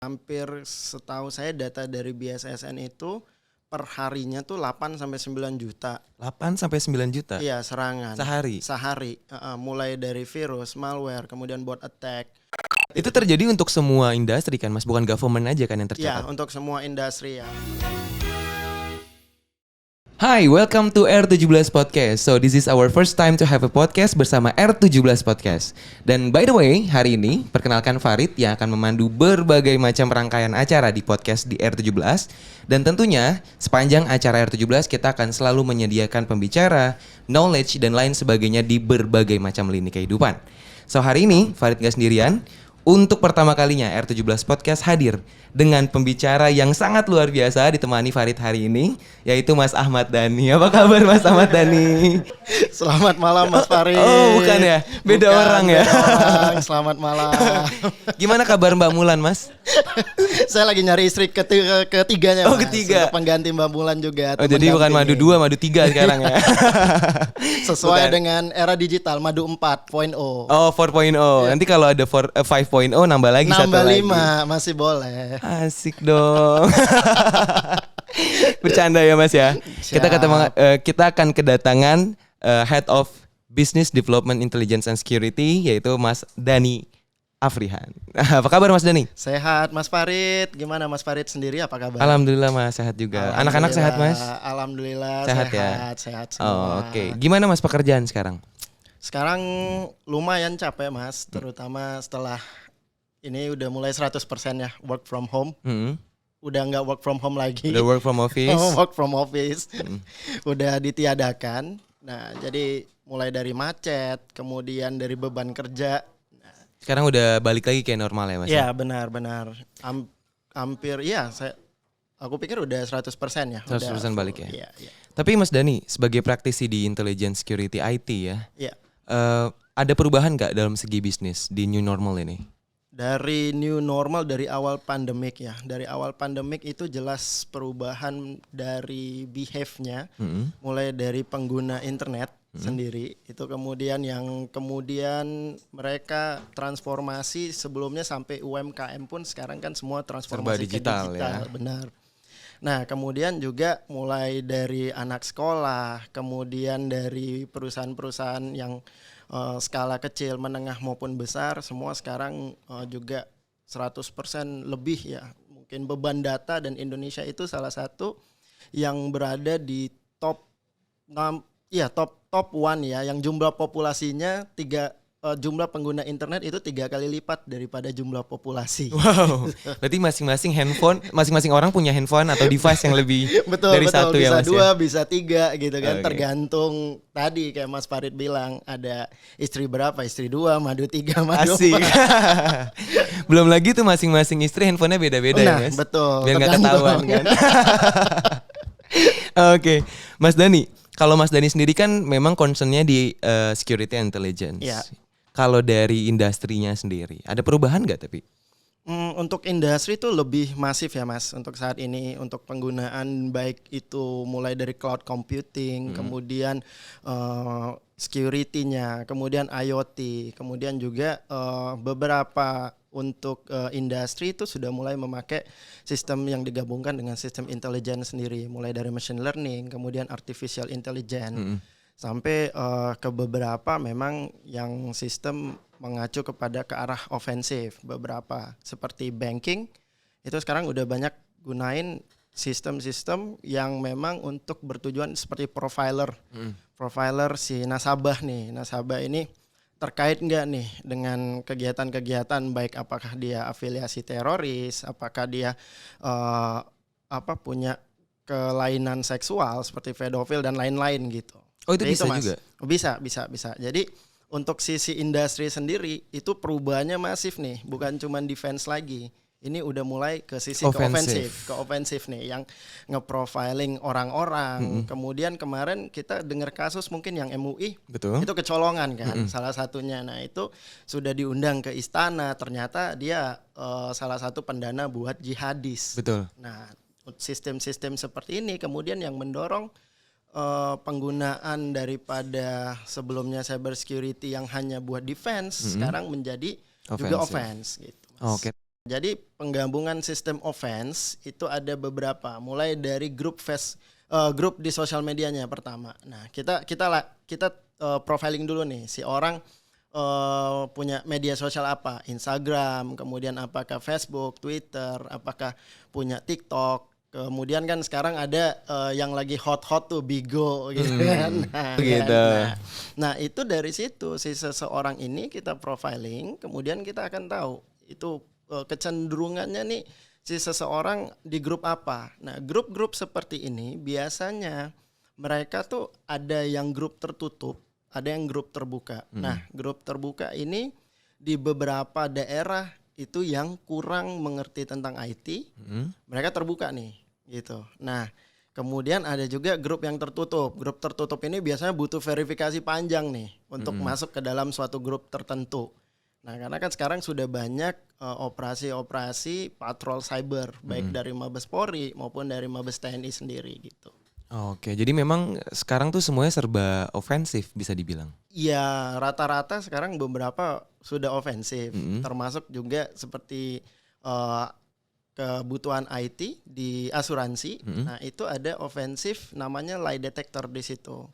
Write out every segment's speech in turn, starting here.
Hampir setahu saya data dari BSSN itu per harinya tuh 8 sampai 9 juta. 8 sampai 9 juta? Iya, serangan. Sehari? Mulai dari virus, malware, kemudian bot attack. Itu terjadi untuk semua industri kan Mas? Bukan government aja kan yang Iya, tercatat? untuk semua industri ya. Hi, welcome to R17 Podcast. So this is our first time to have a podcast bersama R17 Podcast. Dan by the way, hari ini perkenalkan Farid yang akan memandu berbagai macam rangkaian acara di podcast di R17. Dan tentunya sepanjang acara R17 kita akan selalu menyediakan pembicara, knowledge dan lain sebagainya di berbagai macam lini kehidupan. So hari ini Farid gak sendirian. Untuk pertama kalinya R17 Podcast hadir dengan pembicara yang sangat luar biasa ditemani Farid hari ini, yaitu Mas Ahmad Dhani. Apa kabar Mas Ahmad Dhani? Selamat malam Mas Farid. Oh bukan ya? Beda orang ya? Beda orang. Selamat malam. Gimana kabar Mbak Mulan Mas? Saya lagi nyari istri ketiganya Oh Mas. ketiga. Untuk pengganti Mbak Mulan juga. Oh jadi bukan madu 2, madu 3 sekarang ya? Sesuai Bukan. dengan era digital, madu 4.0. Oh 4.0. Nanti kalau ada 5.0 nambah lagi satu Nambah lagi. 5 masih boleh. Asik dong. Bercanda ya Mas ya. Kita akan kedatangan Head of Business Development Intelligence and Security, yaitu Mas Dhani Afrihan. Apa kabar Mas Dhani? Sehat Mas Farid. Gimana Mas Farid sendiri, apa kabar? Alhamdulillah Mas, sehat juga. Anak-anak sehat Mas? Alhamdulillah Sehat ya? Sehat semua. Oh, oke. Gimana Mas pekerjaan sekarang? Sekarang lumayan capek Mas, terutama setelah ini udah mulai 100% ya work from home. Udah nggak work from home lagi. Udah work from office. Work from office. Udah ditiadakan. Nah, jadi mulai dari macet, kemudian dari beban kerja. Sekarang udah balik lagi kayak normal ya Mas? Iya, benar. Hampir aku pikir udah 100% ya. 100% balik ya? Iya. Tapi Mas Dhani, sebagai praktisi di intelligence security IT ya, Iya. ada perubahan nggak dalam segi bisnis di new normal ini? Dari new normal, dari awal pandemik ya. Dari awal pandemik itu jelas perubahan dari behave-nya. Mulai dari pengguna internet sendiri. Itu kemudian mereka transformasi sebelumnya sampai UMKM pun sekarang kan semua transformasi serba digital ya. Benar. Nah, kemudian juga mulai dari anak sekolah, kemudian dari perusahaan-perusahaan yang skala kecil, menengah maupun besar, semua sekarang juga 100% lebih ya. Mungkin beban data, dan Indonesia itu salah satu yang berada di top 1 ya, yang jumlah populasinya jumlah pengguna internet itu 3 kali lipat daripada jumlah populasi. Wow, berarti masing-masing orang punya handphone atau device yang lebih dari satu ya Mas? Bisa 2, bisa 3 gitu kan. Okay. Tergantung tadi kayak Mas Farid bilang, ada istri berapa, istri 2, madu 3, madu 4. Asik. Belum lagi tuh masing-masing istri handphonenya beda-beda ya Mas? Betul. Biar gak ketahuan kan. Oke, Mas Dhani, kalau Mas Dhani sendiri kan memang concernnya di security and intelligence. Ya. Kalau dari industrinya sendiri, ada perubahan nggak tapi? Untuk industri itu lebih masif ya Mas. Untuk saat ini, untuk penggunaan baik itu mulai dari cloud computing, kemudian security-nya, kemudian IoT, kemudian juga beberapa untuk industri itu sudah mulai memakai sistem yang digabungkan dengan sistem intelligence sendiri, mulai dari machine learning, kemudian artificial intelligence. Sampai ke beberapa memang yang sistem mengacu ke arah ofensif. Beberapa seperti banking itu sekarang udah banyak gunain sistem-sistem yang memang untuk bertujuan seperti profiler. Profiler si nasabah nih. Nasabah ini terkait nggak nih dengan kegiatan-kegiatan, baik apakah dia afiliasi teroris, apakah dia punya kelainan seksual seperti pedofil dan lain-lain gitu. Oh itu bisa juga? Bisa. Jadi untuk sisi industri sendiri itu perubahannya masif nih, bukan cuma defense lagi. Ini udah mulai ke sisi ke ofensif nih, yang nge-profiling orang-orang. Kemudian kemarin kita dengar kasus mungkin yang MUI. Betul. Itu kecolongan kan, salah satunya. Nah itu sudah diundang ke istana, ternyata dia salah satu pendana buat jihadis. Betul. Nah sistem-sistem seperti ini kemudian yang mendorong penggunaan daripada sebelumnya cyber security yang hanya buat defense sekarang menjadi juga offense gitu. Oke. Jadi penggabungan sistem offense itu ada beberapa, mulai dari grup di sosial medianya pertama. Nah, kita profiling dulu nih si orang punya media sosial apa, Instagram, kemudian apakah Facebook, Twitter, apakah punya TikTok. Kemudian kan sekarang ada yang lagi hot tuh Bigo gitu kan. Begitu. Nah, itu dari situ si seseorang ini kita profiling, kemudian kita akan tahu itu kecenderungannya nih si seseorang di grup apa. Nah, grup-grup seperti ini biasanya mereka tuh ada yang grup tertutup, ada yang grup terbuka. Nah, grup terbuka ini di beberapa daerah itu yang kurang mengerti tentang IT, mereka terbuka nih, gitu. Nah, kemudian ada juga grup yang tertutup. Grup tertutup ini biasanya butuh verifikasi panjang nih untuk masuk ke dalam suatu grup tertentu. Nah, karena kan sekarang sudah banyak operasi-operasi patrol cyber, baik dari Mabes Polri maupun dari Mabes TNI sendiri gitu. Oke, jadi memang sekarang tuh semuanya serba ofensif bisa dibilang. Ya, rata-rata sekarang beberapa sudah ofensif, termasuk juga seperti kebutuhan IT di asuransi. Nah, itu ada ofensif namanya lie detector di situ.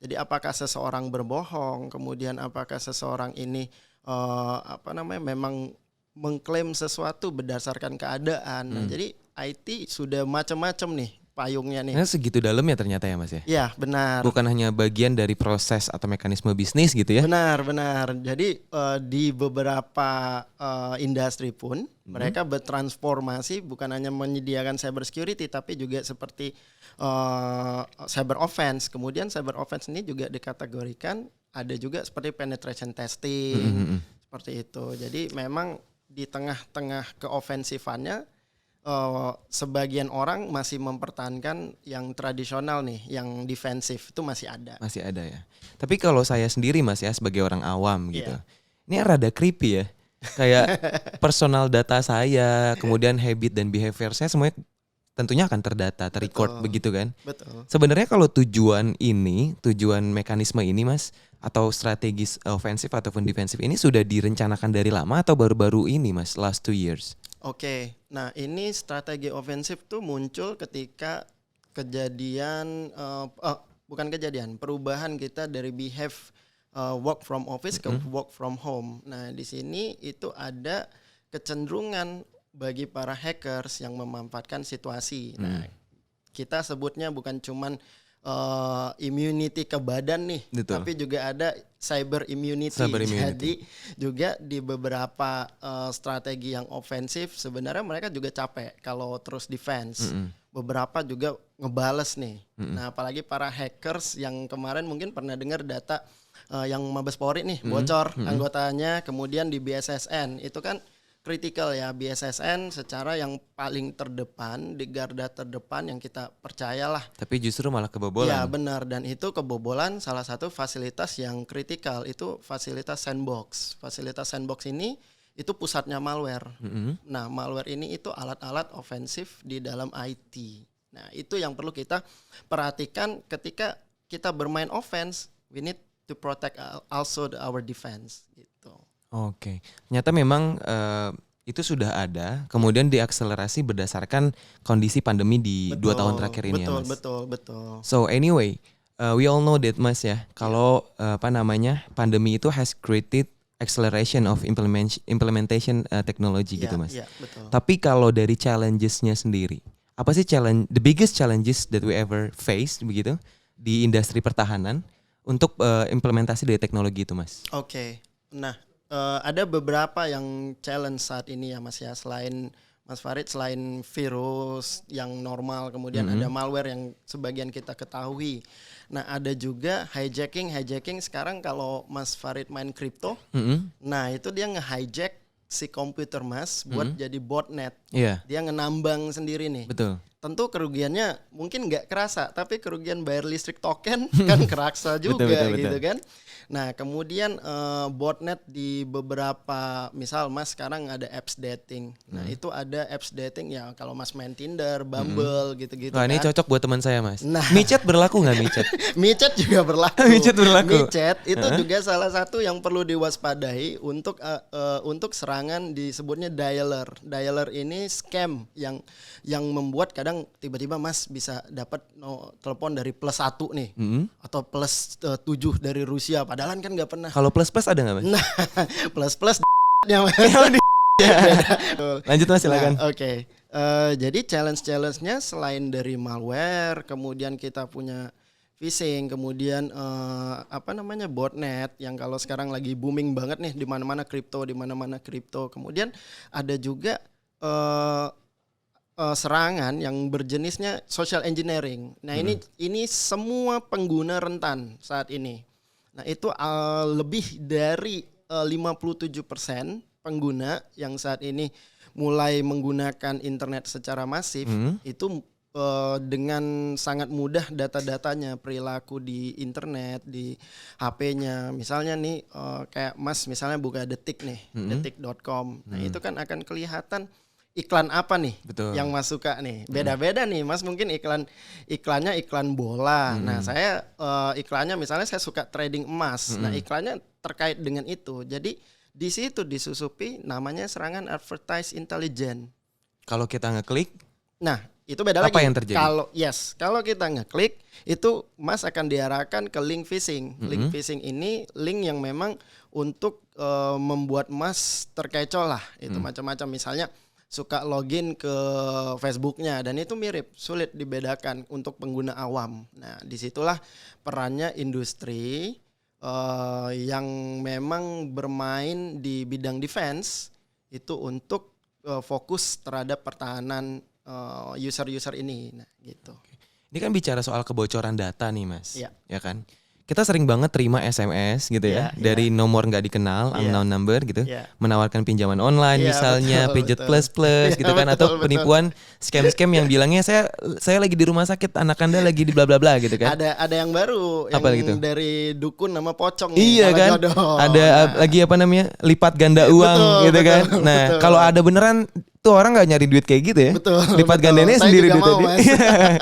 Jadi apakah seseorang berbohong, kemudian apakah seseorang ini memang mengklaim sesuatu berdasarkan keadaan. Nah, jadi IT sudah macam-macam nih payungnya nih. Nah, segitu dalam ya ternyata ya Mas ya? Ya, benar. Bukan hanya bagian dari proses atau mekanisme bisnis gitu ya? Benar. Jadi di beberapa industri pun mereka bertransformasi bukan hanya menyediakan cyber security tapi juga seperti cyber offense. Kemudian cyber offense ini juga dikategorikan ada juga seperti penetration testing seperti itu. Jadi memang di tengah-tengah keofensifannya sebagian orang masih mempertahankan yang tradisional nih, yang defensif itu masih ada. Masih ada ya. Tapi kalau saya sendiri Mas ya sebagai orang awam gitu. Ini rada creepy ya. Kayak personal data saya, kemudian habit dan behavior saya semuanya tentunya akan terdata, terrecord begitu kan. Betul. Sebenarnya kalau tujuan mekanisme ini Mas atau strategis ofensif ataupun defensif ini sudah direncanakan dari lama atau baru-baru ini Mas, last 2 years? Oke, nah ini strategi ofensif tuh muncul ketika perubahan kita dari behave work from office ke work from home. Nah, di sini itu ada kecenderungan bagi para hackers yang memanfaatkan situasi. Nah, kita sebutnya bukan cuman immunity ke badan nih, Betul. tapi juga ada cyber immunity. Jadi juga di beberapa strategi yang ofensif sebenarnya mereka juga capek kalau terus defense. Beberapa juga ngebales nih. Nah, apalagi para hackers yang kemarin mungkin pernah dengar data yang Mabes Polri nih bocor anggotanya, kemudian di BSSN itu kan kritikal ya, BSSN secara yang paling terdepan, di garda terdepan yang kita percayalah. Tapi justru malah kebobolan. Ya benar, dan itu kebobolan salah satu fasilitas yang kritikal itu fasilitas sandbox. Fasilitas sandbox ini itu pusatnya malware. Nah, malware ini itu alat-alat ofensif di dalam IT. Nah, itu yang perlu kita perhatikan ketika kita bermain offense, we need to protect also our defense gitu. Oke, ternyata memang itu sudah ada, kemudian diakselerasi berdasarkan kondisi pandemi di 2 tahun terakhir ini ya Mas. Betul. So anyway, we all know that Mas ya, kalau pandemi itu has created acceleration of implementation technology gitu Mas. Betul. Tapi kalau dari challenges-nya sendiri, apa sih the biggest challenges that we ever faced begitu di industri pertahanan untuk implementasi dari teknologi itu Mas? Oke, nah ada beberapa yang challenge saat ini ya Mas ya, selain Mas Farid, selain virus yang normal, kemudian ada malware yang sebagian kita ketahui. Nah, ada juga hijacking sekarang kalau Mas Farid main kripto, nah itu dia nge-hijack si komputer Mas buat jadi botnet. Iya. Dia ngenambang sendiri nih. Betul. tentu kerugiannya mungkin nggak kerasa, tapi kerugian bayar listrik token kan kerasa juga Betul. gitu kan. Nah kemudian botnet di beberapa, misal Mas sekarang ada apps dating. Nah itu ada apps dating ya, kalau Mas main Tinder, Bumble gitu-gitu Wah, kan. ini cocok buat teman saya, Mas. Nah. Micet berlaku nggak Micet? Micet juga berlaku. Micet berlaku. Micet itu juga salah satu yang perlu diwaspadai untuk serangan disebutnya dialer. Dialer ini scam yang membuat kadang tiba-tiba Mas bisa dapat telepon dari +1 nih, atau +7 dari Rusia. Padahal kan nggak pernah. Kalau plus plus ada nggak, Mas? Nah, plus yang Lanjut, Mas, silakan. Nah, Oke. Jadi challenge-nya selain dari malware, kemudian kita punya phishing, kemudian botnet yang kalau sekarang lagi booming banget nih, di mana-mana kripto. Kemudian ada juga serangan yang berjenisnya social engineering. Nah, ini semua pengguna rentan saat ini. Nah, itu lebih dari 57% pengguna yang saat ini mulai menggunakan internet secara masif itu dengan sangat mudah data-datanya, perilaku di internet, di HP-nya. Misalnya nih kayak Mas misalnya buka Detik nih, detik.com. Nah, itu kan akan kelihatan iklan apa nih yang Mas suka nih. Beda-beda nih Mas, mungkin iklannya iklan bola. Nah, saya iklannya misalnya saya suka trading emas. Nah, iklannya terkait dengan itu. Jadi di situ disusupi namanya serangan advertise intelligence. Kalau kita ngeklik, nah itu beda apa lagi. yang terjadi? Kalau kita ngeklik itu Mas akan diarahkan ke link phishing. Link phishing ini link yang memang untuk membuat Mas terkecoh lah. Itu macam-macam, misalnya suka login ke Facebooknya, dan itu mirip, sulit dibedakan untuk pengguna awam. Nah, disitulah perannya industri yang memang bermain di bidang defense itu untuk fokus terhadap pertahanan user-user ini. Nah, gitu. Ini kan bicara soal kebocoran data nih, Mas. Ya. Ya kan? Kita sering banget terima SMS gitu ya, dari nomor nggak dikenal, unknown number gitu, menawarkan pinjaman online misalnya, Pijat Plus gitu kan, atau penipuan scam-scam yang bilangnya saya lagi di rumah sakit, anak Anda lagi di bla bla bla gitu kan. Ada yang baru yang gitu? dari dukun nama pocong. Iya kan? Jodoh. Ada lagi lipat ganda uang gitu kan. Nah, kalau ada beneran tuh orang nggak nyari duit kayak gitu ya. Lipat gandanya sendiri duitnya.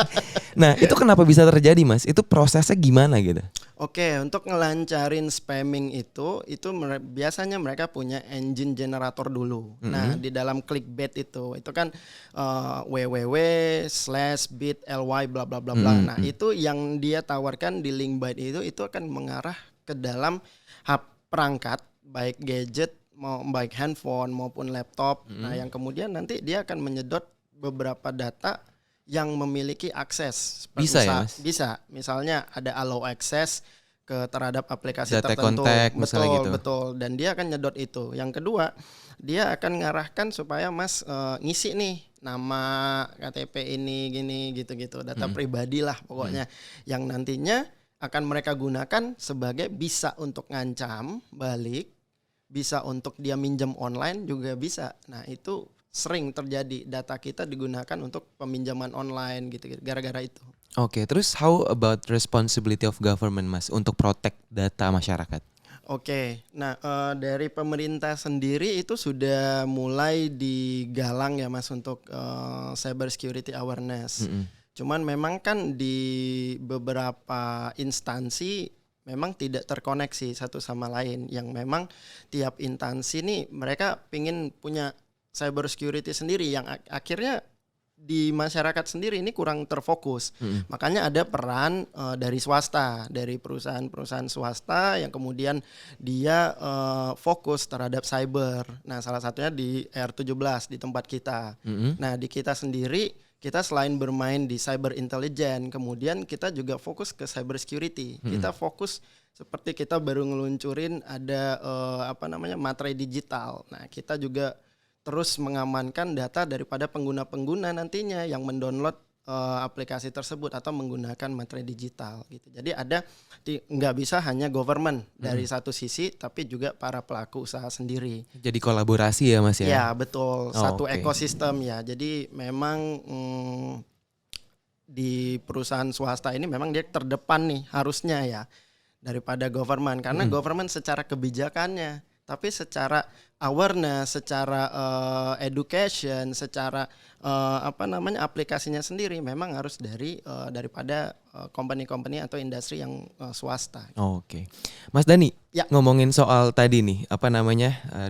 Nah, itu kenapa bisa terjadi, Mas? Itu prosesnya gimana gitu? Oke, untuk ngelancarin spamming itu biasanya mereka punya engine generator dulu. Nah, di dalam clickbait itu kan www/bit.ly bla bla bla bla. Nah, itu yang dia tawarkan di link bait itu akan mengarah ke dalam perangkat, baik gadget, baik handphone maupun laptop. Nah, yang kemudian nanti dia akan menyedot beberapa data yang memiliki akses. Bisa ya, Mas? Bisa. Misalnya ada allow access terhadap aplikasi data tertentu. kontak misalnya gitu. Betul. Dan dia akan nyedot itu. Yang kedua, dia akan ngarahkan supaya Mas ngisi nih nama KTP ini gini gitu-gitu. Data pribadi lah pokoknya. Yang nantinya akan mereka gunakan sebagai bisa untuk ngancam balik, bisa untuk dia minjem online juga bisa. Nah, itu sering terjadi, data kita digunakan untuk peminjaman online gitu gara-gara itu. Oke, terus how about responsibility of government, Mas, untuk protect data masyarakat? Oke, nah dari pemerintah sendiri itu sudah mulai digalang ya, Mas, untuk cyber security awareness. Cuman memang kan di beberapa instansi memang tidak terkoneksi satu sama lain, yang memang tiap instansi nih mereka pingin punya cyber security sendiri yang akhirnya di masyarakat sendiri ini kurang terfokus. Makanya ada peran dari swasta, dari perusahaan-perusahaan swasta yang kemudian dia fokus terhadap cyber. Nah, salah satunya di R17 di tempat kita. Nah, di kita sendiri kita selain bermain di cyber intelligence, kemudian kita juga fokus ke cyber security. Kita fokus seperti kita baru ngeluncurin ada materai digital. Nah, kita juga terus mengamankan data daripada pengguna-pengguna nantinya yang mendownload aplikasi tersebut atau menggunakan materai digital gitu. Jadi nggak bisa hanya government dari satu sisi, tapi juga para pelaku usaha sendiri. Jadi kolaborasi ya, Mas ya? Ya betul, satu ekosistem ya. Jadi memang di perusahaan swasta ini memang dia terdepan nih harusnya ya daripada government, karena government secara kebijakannya, tapi secara awareness, secara education, secara aplikasinya sendiri memang harus daripada company-company atau industri yang swasta. Oke. Mas Dani, Ya. ngomongin soal tadi nih,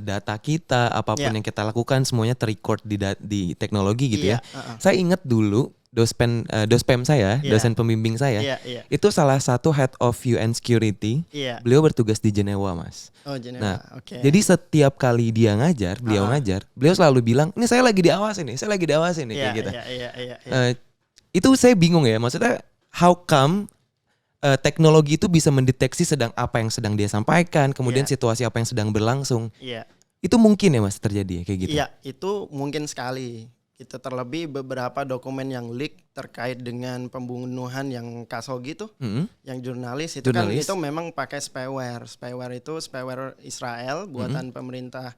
data kita, apapun Ya. yang kita lakukan semuanya terrecord di teknologi gitu Iya, ya. Saya ingat dulu dospem saya, Iya. dosen pembimbing saya, Iya. itu salah satu head of UN Security. Iya. Beliau bertugas di Jenewa, Mas. Oh, Jenewa. Nah, Oke. jadi setiap kali dia ngajar, beliau ngajar, beliau selalu bilang, ini saya lagi diawasin nih, kayak gitu. Iya. Itu saya bingung ya, maksudnya how come teknologi itu bisa mendeteksi apa yang sedang dia sampaikan, kemudian Iya. situasi apa yang sedang berlangsung. Iya. Itu mungkin ya Mas terjadi ya kayak gitu? Iya, itu mungkin sekali. Itu terlebih beberapa dokumen yang leak terkait dengan pembunuhan yang Khashoggi tuh, Mm-mm. yang jurnalis itu kan Jurnalis. itu memang pakai spyware. Spyware itu spyware Israel buatan pemerintah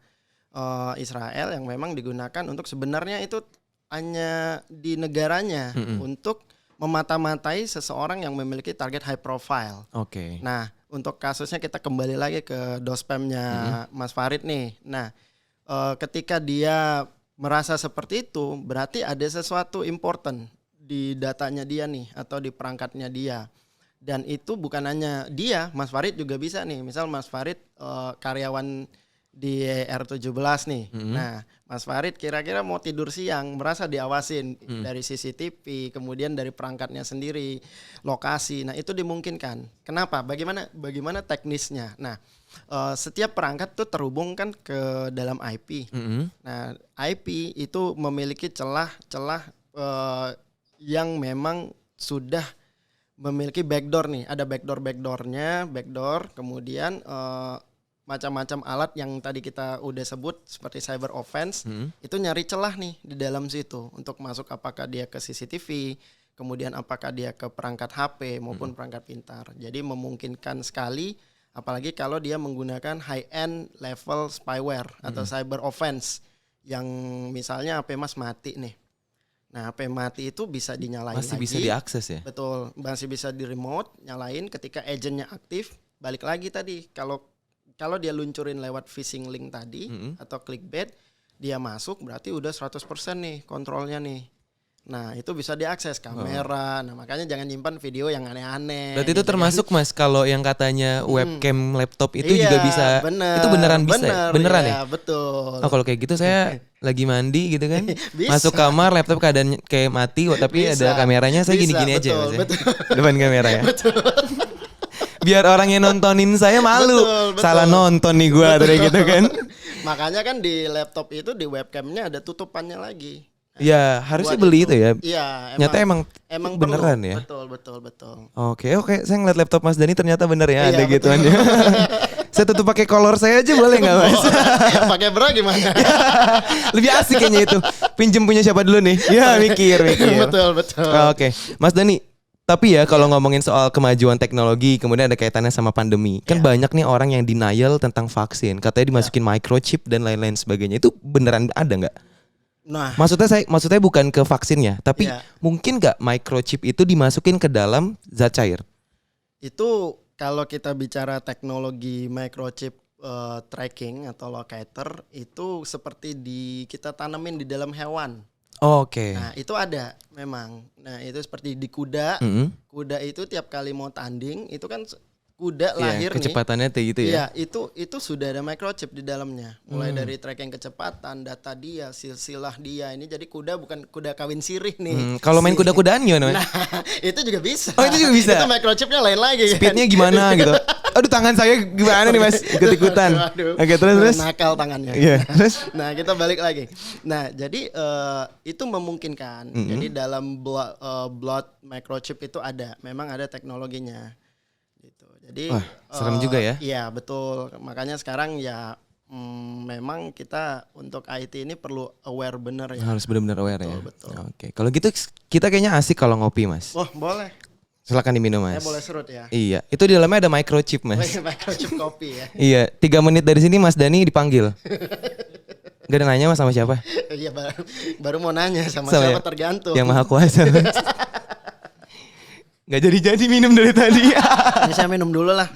Israel yang memang digunakan untuk sebenarnya itu hanya di negaranya untuk memata-matai seseorang yang memiliki target high profile. Oke. Nah, untuk kasusnya kita kembali lagi ke dospemnya Mas Farid nih. Nah, ketika dia merasa seperti itu, berarti ada sesuatu important di datanya dia nih atau di perangkatnya dia. Dan itu bukan hanya dia, Mas Farid juga bisa nih. Misal Mas Farid karyawan di R17 nih. Nah, Mas Farid kira-kira mau tidur siang, merasa diawasin dari CCTV, kemudian dari perangkatnya sendiri, lokasi. Nah, itu dimungkinkan. Kenapa? Bagaimana teknisnya? Nah, setiap perangkat tuh terhubung kan ke dalam IP. Nah, IP itu memiliki celah-celah yang memang sudah memiliki backdoor nih. Ada backdoor, kemudian macam-macam alat yang tadi kita udah sebut seperti cyber offense itu nyari celah nih di dalam situ untuk masuk, apakah dia ke CCTV, kemudian apakah dia ke perangkat HP maupun perangkat pintar. Jadi memungkinkan sekali, apalagi kalau dia menggunakan high end level spyware atau cyber offense yang misalnya HP Mas mati nih. Nah, HP mati itu bisa dinyalain Masih lagi. bisa diakses ya? Betul, masih bisa di remote nyalain ketika agentnya aktif. Balik lagi tadi, kalau dia luncurin lewat phishing link tadi atau clickbait, dia masuk berarti udah 100% nih kontrolnya nih. Nah, itu bisa diakses kamera. Nah, makanya jangan nyimpan video yang aneh-aneh. Berarti itu gitu kan. termasuk Mas kalau yang katanya webcam laptop itu Iya, juga bisa. Itu beneran bisa. Beneran ya? Betul. Oh, kalau kayak gitu saya lagi mandi gitu kan. Bisa. Masuk kamar, laptop keadaan kayak mati, tapi Bisa. ada kameranya, saya Bisa, gini-gini aja betul, Mas ya. betul. Depan kamera ya. Biar orang yang nontonin saya malu. Betul. Salah nonton nih gua kayak gitu kan. Makanya kan di laptop itu di webcamnya ada tutupannya lagi. Ya, harusnya Buat beli itu ya. Iya, Nyata emang beneran perlu. ya. Betul. Oke, saya ngeliat laptop Mas Dani ternyata bener ya, Iya, ada betul. gituannya. Saya tutup pakai kolor saya aja boleh nggak Mas? Pakai bra gimana? Lebih asik kayaknya itu. Pinjem punya siapa dulu nih? Ya mikir. Betul. Oke, Mas Dani. Tapi ya kalau ngomongin soal kemajuan teknologi, kemudian ada kaitannya sama pandemi. Kan banyak nih orang yang denial tentang vaksin. Katanya dimasukin microchip dan lain-lain sebagainya. Itu beneran ada nggak? Nah, Maksudnya bukan ke vaksinnya, tapi Iya. mungkin nggak microchip itu dimasukin ke dalam zat cair? itu kalau kita bicara teknologi microchip tracking atau locator itu seperti kita tanamin di dalam hewan. Oke. Nah, itu ada memang. Nah, itu seperti di kuda. Kuda itu tiap kali mau tanding itu kan kuda Iya, lahir nih. kecepatannya kayak gitu ya. Iya, itu sudah ada microchip di dalamnya. Mulai dari tracking kecepatan, data dia, silsilah dia. Ini jadi kuda bukan kuda kawin sirih nih. Kalau main kuda-kudaan gimana Mas? Nah, itu juga bisa. Oh, itu juga bisa? Itu microchipnya lain lagi. kan? Speednya gimana gitu? Aduh tangan saya gimana nih Mas? Ikut-ikutan. Waduh. Oke terus. Nakal tangannya. Iya, terus? Nah, kita balik lagi. Nah, jadi itu memungkinkan. Jadi dalam blood microchip itu ada, memang ada teknologinya. Gitu. Jadi Wah, serem juga ya. Iya, betul. Makanya sekarang ya memang kita untuk IT ini perlu aware bener ya. Harus benar-benar aware ya. Betul. Oke, kalau gitu kita kayaknya asik kalau ngopi Mas. Oh, boleh. Silakan diminum Mas. Boleh serut ya. Iya, itu di dalamnya ada microchip Mas. Microchip kopi ya. Iya, 3 menit dari sini Mas Dani dipanggil. Gak ada nanya Mas sama siapa? Iya, baru mau nanya sama Sama siapa ya? tergantung. Yang maha kuasa. Nggak jadi minum dari tadi. Ini saya minum dulu lah.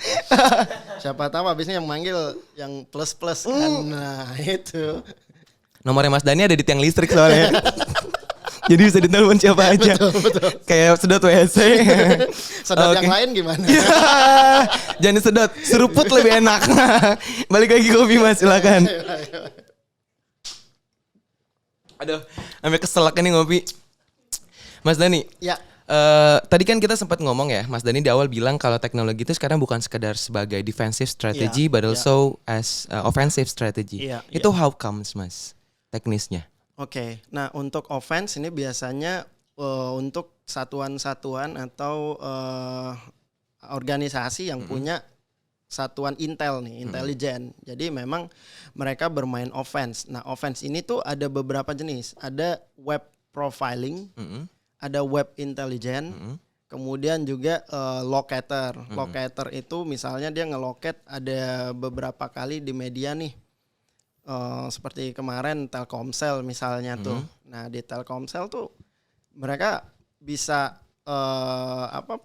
Siapa tahu habisnya yang manggil yang plus kan. Nah itu. Nomornya Mas Dani ada di tiang listrik soalnya. Jadi bisa ditelepon siapa aja. Betul. Kayak sedot WC. Sedot yang lain gimana? Jangan sedot, seruput lebih enak. Balik lagi kopi Mas, silakan. Aduh, sampai keselak nih ngopi. Mas Dani. Ya. Tadi kan kita sempat ngomong ya, Mas Dani di awal bilang kalau teknologi itu sekarang bukan sekedar sebagai defensive strategy, but also as offensive strategy. Itu how comes Mas, teknisnya? Oke, nah untuk offense ini biasanya untuk satuan-satuan atau organisasi yang punya satuan intel nih, intelijen. Jadi memang mereka bermain offense. Nah offense ini tuh ada beberapa jenis. Ada web profiling, ada web intelligence, kemudian juga locator. Locator itu misalnya dia ngeloket ada beberapa kali di media nih. Seperti kemarin Telkomsel misalnya tuh. Nah di Telkomsel tuh mereka bisa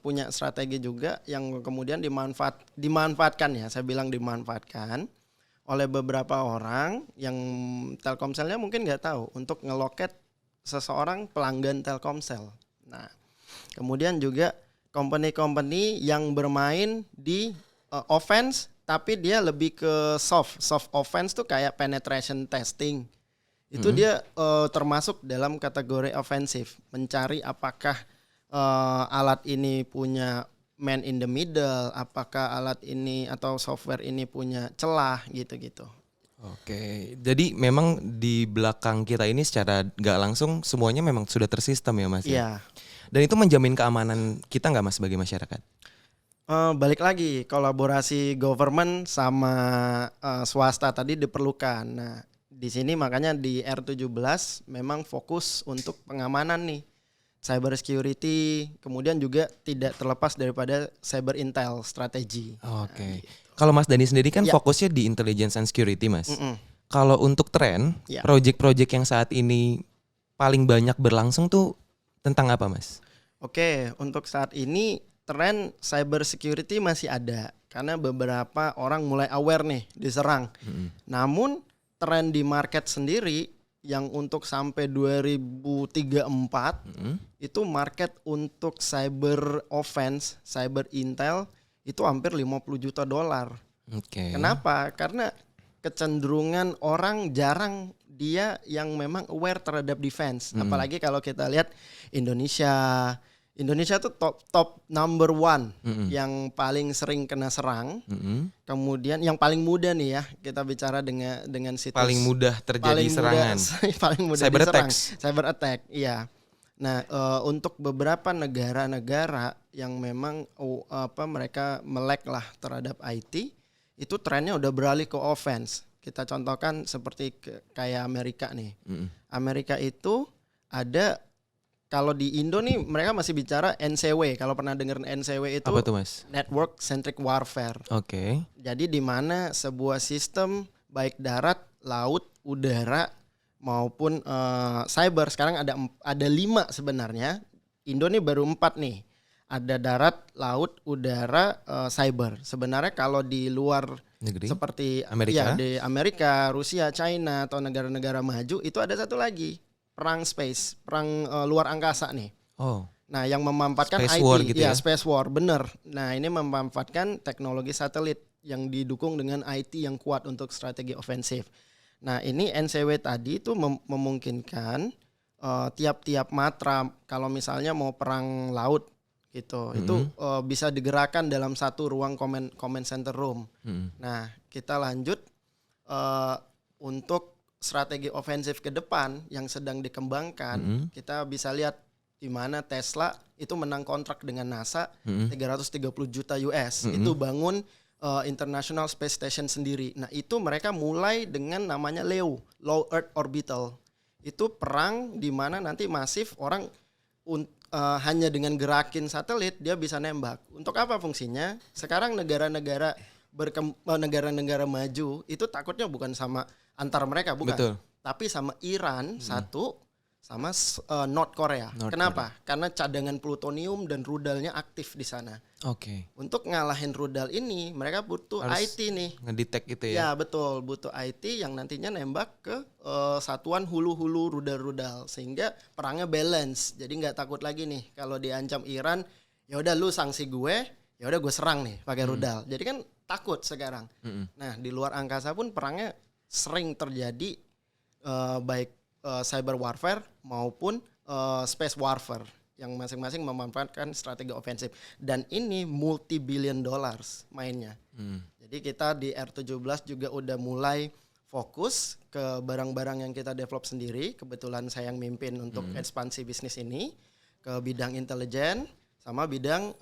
punya strategi juga yang kemudian dimanfaatkan ya. Saya bilang dimanfaatkan oleh beberapa orang yang Telkomselnya mungkin nggak tahu untuk ngeloket seseorang pelanggan Telkomsel. Nah kemudian juga company-company yang bermain di offense tapi dia lebih ke soft offense tuh kayak penetration testing. Itu dia termasuk dalam kategori offensive, mencari apakah alat ini punya man in the middle, apakah alat ini atau software ini punya celah gitu-gitu. Oke, jadi memang di belakang kita ini secara gak langsung semuanya memang sudah tersistem ya Mas? Iya. Dan itu menjamin keamanan kita gak Mas sebagai masyarakat? Balik lagi, kolaborasi government sama swasta tadi diperlukan. Nah, di sini makanya di R17 memang fokus untuk pengamanan nih. Cyber security, kemudian juga tidak terlepas daripada cyber intel strategi. Oke. Kalau Mas Dani sendiri kan fokusnya di intelligence and security Mas. Kalau untuk tren, project-project yang saat ini paling banyak berlangsung tuh tentang apa Mas? Oke, untuk saat ini tren cyber security masih ada karena beberapa orang mulai aware nih diserang. Namun tren di market sendiri yang untuk sampai 2034 itu market untuk cyber offense, cyber intel itu hampir $50 juta. Okay. Kenapa? Karena kecenderungan orang jarang dia yang memang aware terhadap defense. Apalagi kalau kita lihat Indonesia tuh top number one yang paling sering kena serang. Kemudian yang paling mudah nih ya kita bicara dengan situs paling mudah terjadi serangan. Paling mudah cyber diserang. attacks. Cyber attack, iya. Nah untuk beberapa negara-negara yang memang mereka melek lah terhadap IT, itu trennya udah beralih ke offense. Kita contohkan seperti kayak Amerika nih. Amerika itu ada. Kalau di Indo nih mereka masih bicara NCW. Kalau pernah dengar NCW itu apa tuh Mas? Network Centric Warfare. Oke. Jadi di mana sebuah sistem baik darat, laut, udara maupun cyber sekarang ada 5 sebenarnya. Indo nih baru 4 nih. Ada darat, laut, udara, cyber. Sebenarnya kalau di luar negeri seperti Amerika, di Amerika, Rusia, China atau negara-negara maju itu ada satu lagi. Perang space, perang luar angkasa nih. Oh. Nah, yang memanfaatkan space IT, war gitu ya, space war, bener. Nah, ini memanfaatkan teknologi satelit yang didukung dengan IT yang kuat untuk strategi ofensif. Nah, ini NCW tadi itu memungkinkan tiap-tiap matra kalau misalnya mau perang laut gitu, itu bisa digerakkan dalam satu ruang command center room. Nah, kita lanjut untuk strategi ofensif ke depan yang sedang dikembangkan, kita bisa lihat di mana Tesla itu menang kontrak dengan NASA 330 juta US. Itu bangun International Space Station sendiri. Nah, itu mereka mulai dengan namanya LEO, Low Earth Orbital. Itu perang di mana nanti masif orang hanya dengan gerakin satelit dia bisa nembak. Untuk apa fungsinya? Sekarang negara-negara maju itu takutnya bukan sama antar mereka, bukan. Betul. Tapi sama Iran satu, sama North Korea. North Kenapa? Karena cadangan plutonium dan rudalnya aktif di sana. Oke. Untuk ngalahin rudal ini, mereka butuh Harus IT nih. ngedetect itu ya. Ya betul, butuh IT yang nantinya nembak ke satuan hulu-hulu rudal-rudal sehingga perangnya balance. Jadi nggak takut lagi nih kalau diancam Iran, ya udah lu sanksi gue, ya udah gue serang nih pakai rudal. Jadi kan takut sekarang. Nah di luar angkasa pun perangnya sering terjadi baik cyber warfare maupun space warfare yang masing-masing memanfaatkan strategi ofensif dan ini multi-billion dollars mainnya. Jadi kita di R17 juga udah mulai fokus ke barang-barang yang kita develop sendiri. Kebetulan saya yang mimpin untuk ekspansi bisnis ini ke bidang intelijen sama bidang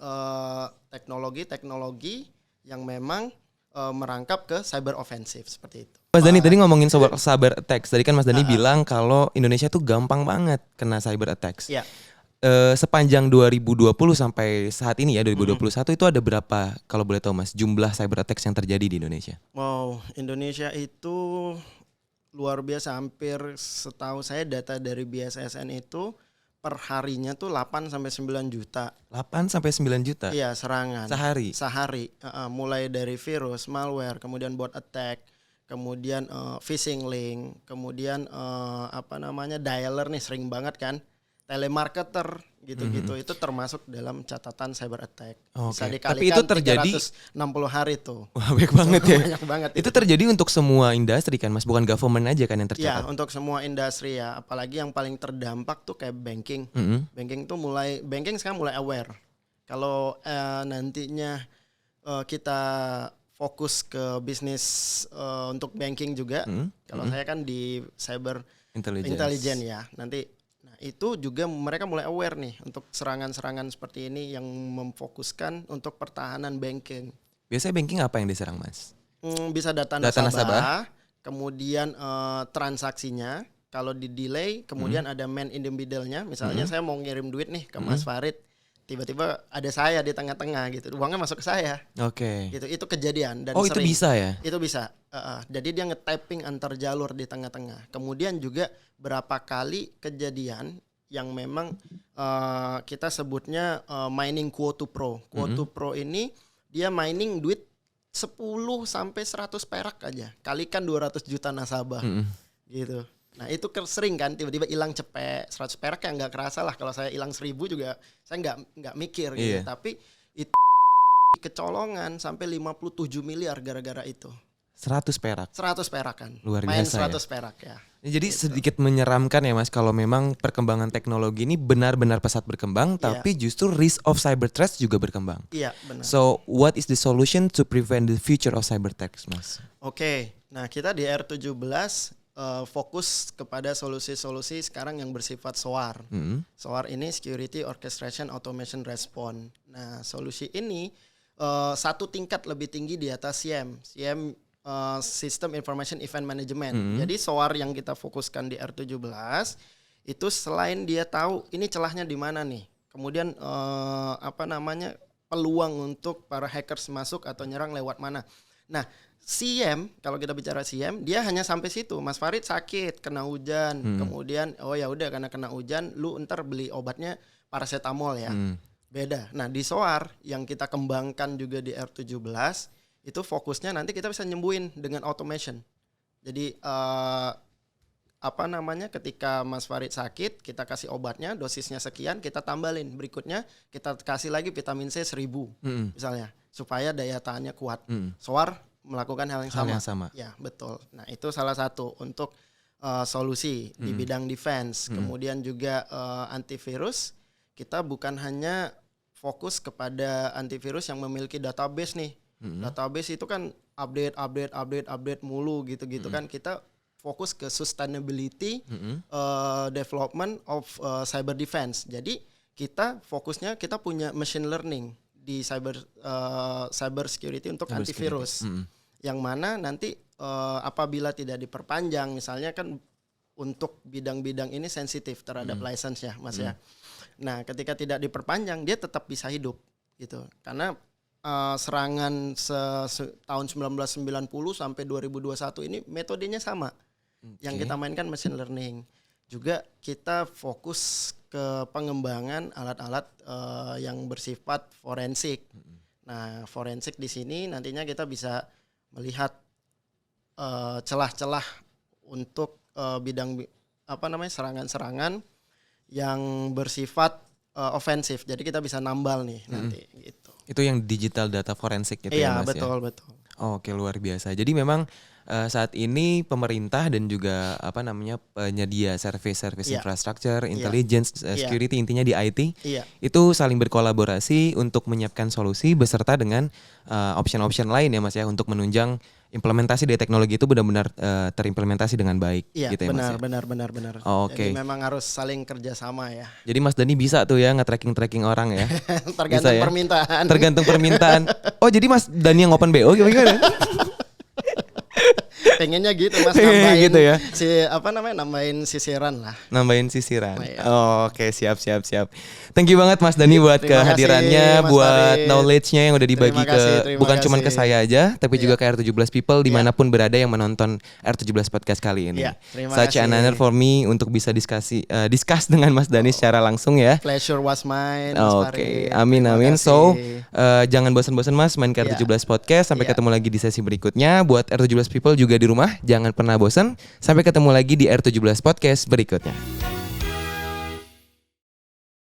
teknologi-teknologi yang memang merangkap ke cyber offensive seperti itu. Mas Dani tadi ngomongin cyber attacks. Tadi kan Mas Dani bilang kalau Indonesia tuh gampang banget kena cyber attacks. Iya. Sepanjang 2020 sampai saat ini ya 2021 itu ada berapa kalau boleh tahu Mas jumlah cyber attacks yang terjadi di Indonesia? Wow, Indonesia itu luar biasa, hampir setahu saya data dari BSSN itu per harinya tuh 8 sampai 9 juta. 8 sampai 9 juta. Iya, serangan. Sehari. Mulai dari virus, malware, kemudian bot attack, kemudian phishing link, kemudian dialer nih sering banget kan. Telemarketer gitu-gitu itu termasuk dalam catatan cyber attack. Bisa dikalikan tapi itu terjadi 360 hari tuh. Wah, banyak banget ya. Banyak banget itu terjadi untuk semua industri kan Mas, bukan government aja kan yang Ya, tercatat. untuk semua industri ya, apalagi yang paling terdampak tuh kayak banking. Banking tuh banking sekarang mulai aware. Kalau nantinya kita fokus ke bisnis untuk banking juga. Kalau saya kan di cyber intelligence ya. Nanti itu juga mereka mulai aware nih untuk serangan-serangan seperti ini yang memfokuskan untuk pertahanan banking. Biasanya banking apa yang diserang Mas? Bisa data nasabah, kemudian transaksinya. Kalau di delay, kemudian ada man in the middle-nya. Misalnya saya mau ngirim duit nih ke Mas Farid, tiba-tiba ada saya di tengah-tengah gitu, uangnya masuk ke saya. Oke. Gitu, itu kejadian dan itu bisa ya? Itu bisa. Jadi dia nge-tapping antar jalur di tengah-tengah. Kemudian juga berapa kali kejadian yang memang kita sebutnya mining quote to pro. Quote to pro ini dia mining duit 10 sampai 100 perak aja. Kalikan 200 juta nasabah. Gitu. Nah itu sering kan tiba-tiba hilang cepet 100 perak yang nggak kerasa lah, kalau saya hilang 1000 juga saya nggak mikir gitu. Tapi itu kecolongan sampai 57 miliar gara-gara itu. 100 perak. 100 perak kan. Luar Main biasa 100 perak ya. Jadi sedikit menyeramkan ya Mas kalau memang perkembangan teknologi ini benar-benar pesat berkembang tapi justru risk of cyber threats juga berkembang. Iya, benar. So what is the solution to prevent the future of cyber threats Mas? Oke. Nah, kita di R17 fokus kepada solusi-solusi sekarang yang bersifat SOAR. SOAR ini Security Orchestration Automation Response. Nah, solusi ini satu tingkat lebih tinggi di atas SIEM. SIEM System Information Event Management. Jadi SOAR yang kita fokuskan di R17 itu selain dia tahu ini celahnya di mana nih. Kemudian peluang untuk para hackers masuk atau nyerang lewat mana. Nah, SIEM, kalau kita bicara SIEM, dia hanya sampai situ. Mas Farid sakit, kena hujan, kemudian ya udah karena kena hujan, lu ntar beli obatnya paracetamol ya. Beda. Nah, di SOAR yang kita kembangkan juga di R17, itu fokusnya nanti kita bisa nyembuhin dengan automation. Jadi ketika Mas Farid sakit, kita kasih obatnya, dosisnya sekian, kita tambahin. Berikutnya kita kasih lagi vitamin C 1000 misalnya, supaya daya tahannya kuat. SOAR melakukan hal yang sama. Ya, betul. Nah, itu salah satu untuk solusi di bidang defense. Kemudian juga antivirus, kita bukan hanya fokus kepada antivirus yang memiliki database nih. Database itu kan update mulu gitu-gitu kan. Kita fokus ke sustainability development of cyber defense. Jadi kita fokusnya kita punya machine learning di cyber security untuk antivirus. Yang mana nanti apabila tidak diperpanjang, misalnya kan untuk bidang-bidang ini sensitif terhadap license ya, Mas ya. Nah, ketika tidak diperpanjang dia tetap bisa hidup gitu. Karena serangan tahun 1990 sampai 2021 ini metodenya sama. Yang kita mainkan machine learning. juga kita fokus ke pengembangan alat-alat yang bersifat forensik. Nah, forensik di sini nantinya kita bisa melihat celah-celah untuk serangan-serangan yang bersifat ofensif. Jadi kita bisa nambal nih nanti gitu. Itu yang digital data forensik gitu ya, Iya, Mas betul, ya? betul. Oke, luar biasa. Jadi memang saat ini pemerintah dan juga penyedia service infrastructure, intelligence, security, intinya di IT, itu saling berkolaborasi untuk menyiapkan solusi beserta dengan option-option lain ya Mas ya, untuk menunjang implementasi dari teknologi itu benar-benar terimplementasi dengan baik gitu ya Mas ya. Benar. Oke. Jadi memang harus saling kerjasama ya. Jadi Mas Dani bisa tuh ya nge-tracking orang ya. Tergantung Bisa ya? permintaan. Tergantung permintaan. Oh, jadi Mas Dani yang open BO gimana? Pengennya gitu Mas, Pengennya nambahin gitu ya. nambahin sisiran lah. Nambahin sisiran. Iya. Oke, siap. Thank you banget Mas Dani buat Terima kehadirannya, kasih, Mas buat Farid. knowledge-nya yang udah dibagi Terima bukan cuma ke kasih. saya aja, tapi juga Iya. ke R17 People dimanapun berada yang menonton R17 Podcast kali ini. Iya, terima Such an kasih. honor for me untuk bisa discuss dengan Mas Dani secara langsung ya. Pleasure was mine, Mas Oke, Farid. amin. Terima So, kasih. jangan bosan-bosan Mas main ke R17 Podcast. Sampai Iya. ketemu lagi di sesi berikutnya. Buat R17 People juga di rumah, jangan pernah bosan. Sampai ketemu lagi di R17 Podcast berikutnya.